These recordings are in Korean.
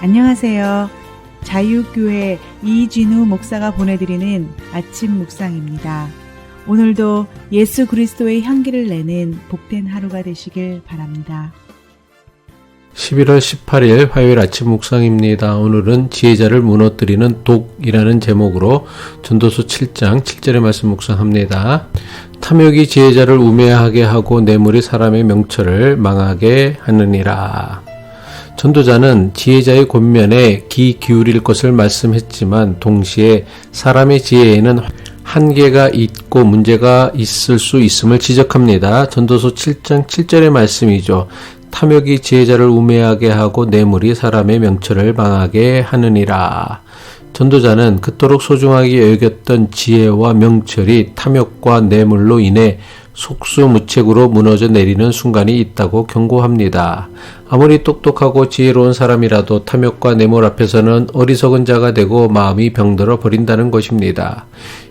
안녕하세요. 자유교회 이진우 목사가 보내드리는 아침 묵상입니다. 오늘도 예수 그리스도의 향기를 내는 복된 하루가 되시길 바랍니다. 11월 18일 화요일 아침 묵상입니다. 오늘은 지혜자를 무너뜨리는 독이라는 제목으로 전도서 7장 7절의 말씀 묵상합니다. 탐욕이 지혜자를 우매하게 하고 뇌물이 사람의 명철을 망하게 하느니라. 전도자는 지혜자의 권면에 귀 기울일 것을 말씀했지만 동시에 사람의 지혜에는 한계가 있고 문제가 있을 수 있음을 지적합니다. 전도서 7장 7절의 말씀이죠. 탐욕이 지혜자를 우매하게 하고 뇌물이 사람의 명철을 망하게 하느니라. 전도자는 그토록 소중하게 여겼던 지혜와 명철이 탐욕과 뇌물로 인해 속수무책으로 무너져 내리는 순간이 있다고 경고합니다. 아무리 똑똑하고 지혜로운 사람이라도 탐욕과 뇌물 앞에서는 어리석은 자가 되고 마음이 병들어 버린다는 것입니다.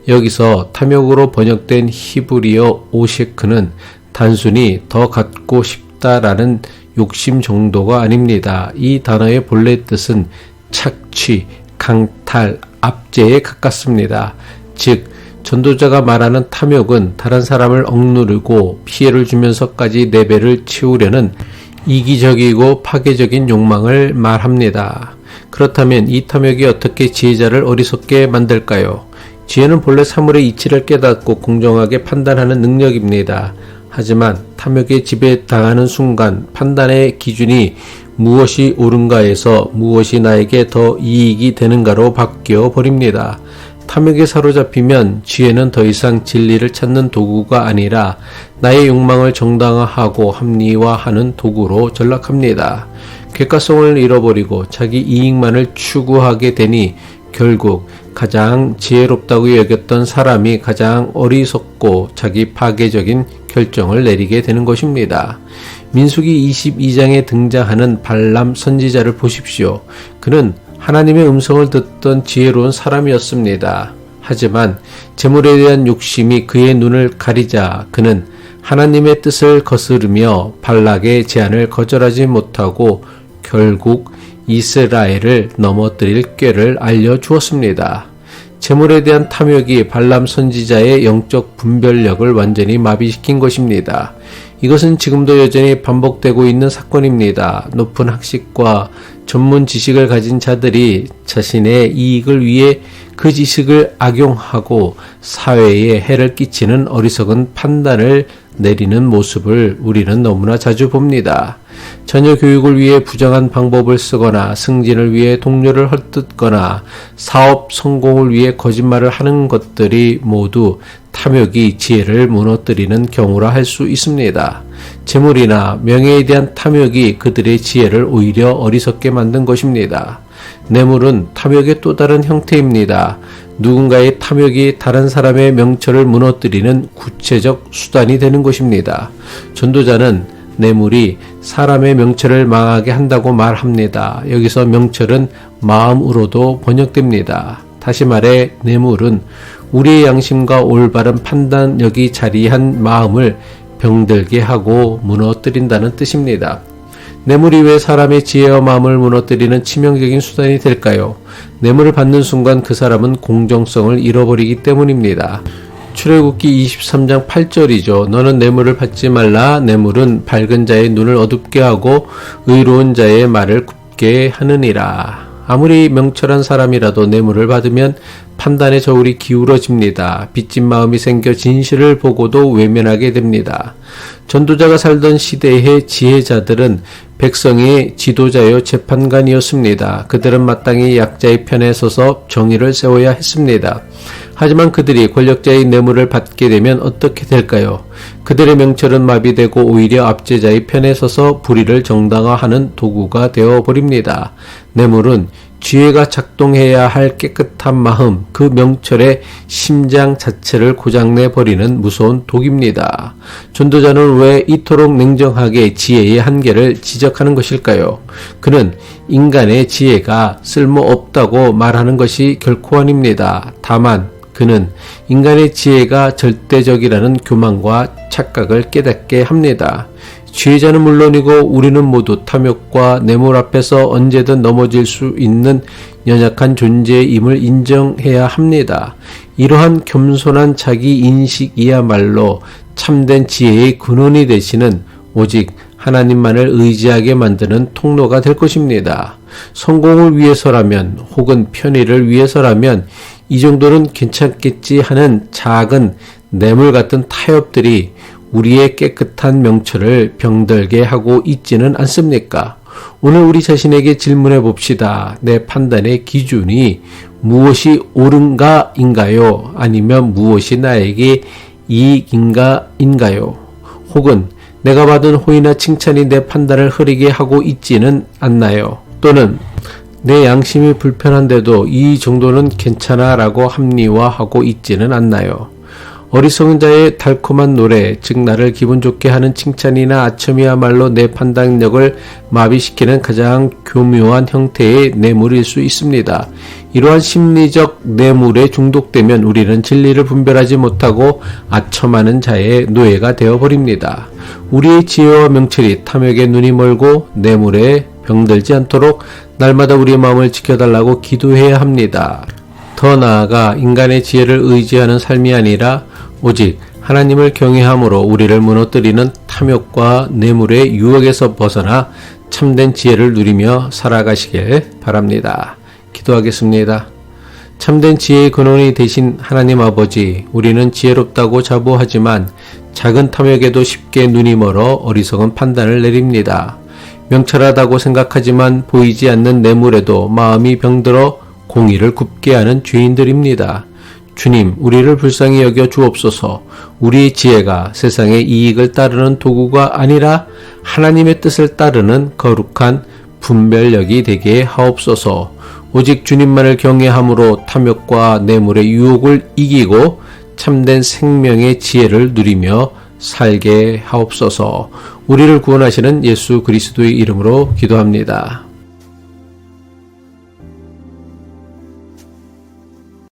여기서 탐욕으로 번역된 히브리어 오셰크는 단순히 더 갖고 싶다라는 욕심 정도가 아닙니다. 이 단어의 본래 뜻은 착취, 강탈, 압제에 가깝습니다. 즉 전도자가 말하는 탐욕은 다른 사람을 억누르고 피해를 주면서까지 내 배를 채우려는 이기적이고 파괴적인 욕망을 말합니다. 그렇다면 이 탐욕이 어떻게 지혜자를 어리석게 만들까요? 지혜는 본래 사물의 이치를 깨닫고 공정하게 판단하는 능력입니다. 하지만 탐욕에 지배당하는 순간 판단의 기준이 무엇이 옳은가에서 무엇이 나에게 더 이익이 되는가로 바뀌어 버립니다. 탐욕에 사로잡히면 지혜는 더 이상 진리를 찾는 도구가 아니라 나의 욕망을 정당화하고 합리화하는 도구로 전락합니다. 객관성을 잃어버리고 자기 이익만을 추구하게 되니 결국 가장 지혜롭다고 여겼던 사람이 가장 어리석고 자기 파괴적인 결정을 내리게 되는 것입니다. 민수기 22장에 등장하는 발람 선지자를 보십시오. 그는 하나님의 음성을 듣던 지혜로운 사람이었습니다. 하지만 재물에 대한 욕심이 그의 눈을 가리자 그는 하나님의 뜻을 거스르며 발락의 제안을 거절하지 못하고 결국 이스라엘을 넘어뜨릴 꾀를 알려주었습니다. 재물에 대한 탐욕이 발람 선지자의 영적 분별력을 완전히 마비시킨 것입니다. 이것은 지금도 여전히 반복되고 있는 사건입니다. 높은 학식과 전문 지식을 가진 자들이 자신의 이익을 위해 그 지식을 악용하고 사회에 해를 끼치는 어리석은 판단을 내리는 모습을 우리는 너무나 자주 봅니다. 자녀 교육을 위해 부정한 방법을 쓰거나 승진을 위해 동료를 헐뜯거나 사업 성공을 위해 거짓말을 하는 것들이 모두 탐욕이 지혜를 무너뜨리는 경우라 할 수 있습니다. 재물이나 명예에 대한 탐욕이 그들의 지혜를 오히려 어리석게 만든 것입니다. 뇌물은 탐욕의 또 다른 형태입니다. 누군가의 탐욕이 다른 사람의 명철을 무너뜨리는 구체적 수단이 되는 것입니다. 전도자는 뇌물이 사람의 명철을 망하게 한다고 말합니다. 여기서 명철은 마음으로도 번역됩니다. 다시 말해 뇌물은 우리의 양심과 올바른 판단력이 자리한 마음을 병들게 하고 무너뜨린다는 뜻입니다. 뇌물이 왜 사람의 지혜와 마음을 무너뜨리는 치명적인 수단이 될까요? 뇌물을 받는 순간 그 사람은 공정성을 잃어버리기 때문입니다. 출애굽기 23장 8절이죠. 너는 뇌물을 받지 말라. 뇌물은 밝은 자의 눈을 어둡게 하고 의로운 자의 말을 굽게 하느니라. 아무리 명철한 사람이라도 뇌물을 받으면 판단의 저울이 기울어집니다. 빚진 마음이 생겨 진실을 보고도 외면하게 됩니다. 전도자가 살던 시대의 지혜자들은 백성의 지도자여 재판관이었습니다. 그들은 마땅히 약자의 편에 서서 정의를 세워야 했습니다. 하지만 그들이 권력자의 뇌물을 받게 되면 어떻게 될까요? 그들의 명철은 마비되고 오히려 압제자의 편에 서서 불의를 정당화하는 도구가 되어버립니다. 뇌물은 지혜가 작동해야 할 깨끗한 마음, 그 명철의 심장 자체를 고장내버리는 무서운 독입니다. 전도자는 왜 이토록 냉정하게 지혜의 한계를 지적하는 것일까요? 그는 인간의 지혜가 쓸모없다고 말하는 것이 결코 아닙니다. 다만 그는 인간의 지혜가 절대적이라는 교만과 착각을 깨닫게 합니다. 지혜자는 물론이고 우리는 모두 탐욕과 뇌물 앞에서 언제든 넘어질 수 있는 연약한 존재임을 인정해야 합니다. 이러한 겸손한 자기 인식이야말로 참된 지혜의 근원이 되시는 오직 하나님만을 의지하게 만드는 통로가 될 것입니다. 성공을 위해서라면 혹은 편의를 위해서라면 이 정도는 괜찮겠지 하는 작은 뇌물 같은 타협들이 우리의 깨끗한 명철을 병들게 하고 있지는 않습니까? 오늘 우리 자신에게 질문해 봅시다. 내 판단의 기준이 무엇이 옳은가인가요? 아니면 무엇이 나에게 이익인가인가요? 혹은 내가 받은 호의나 칭찬이 내 판단을 흐리게 하고 있지는 않나요? 또는 내 양심이 불편한데도 이 정도는 괜찮아 라고 합리화하고 있지는 않나요? 어리석은 자의 달콤한 노래, 즉 나를 기분 좋게 하는 칭찬이나 아첨이야말로 내 판단력을 마비시키는 가장 교묘한 형태의 뇌물일 수 있습니다. 이러한 심리적 뇌물에 중독되면 우리는 진리를 분별하지 못하고 아첨하는 자의 노예가 되어버립니다. 우리의 지혜와 명철이 탐욕에 눈이 멀고 뇌물에 병들지 않도록 날마다 우리의 마음을 지켜달라고 기도해야 합니다. 더 나아가 인간의 지혜를 의지하는 삶이 아니라 오직 하나님을 경외함으로 우리를 무너뜨리는 탐욕과 뇌물의 유혹에서 벗어나 참된 지혜를 누리며 살아가시길 바랍니다. 기도하겠습니다. 참된 지혜의 근원이 되신 하나님 아버지, 우리는 지혜롭다고 자부하지만 작은 탐욕에도 쉽게 눈이 멀어 어리석은 판단을 내립니다. 명철하다고 생각하지만 보이지 않는 뇌물에도 마음이 병들어 공의를 굽게 하는 죄인들입니다. 주님, 우리를 불쌍히 여겨 주옵소서. 우리의 지혜가 세상의 이익을 따르는 도구가 아니라 하나님의 뜻을 따르는 거룩한 분별력이 되게 하옵소서. 오직 주님만을 경외함으로 탐욕과 뇌물의 유혹을 이기고 참된 생명의 지혜를 누리며 살게 하옵소서. 우리를 구원하시는 예수 그리스도의 이름으로 기도합니다.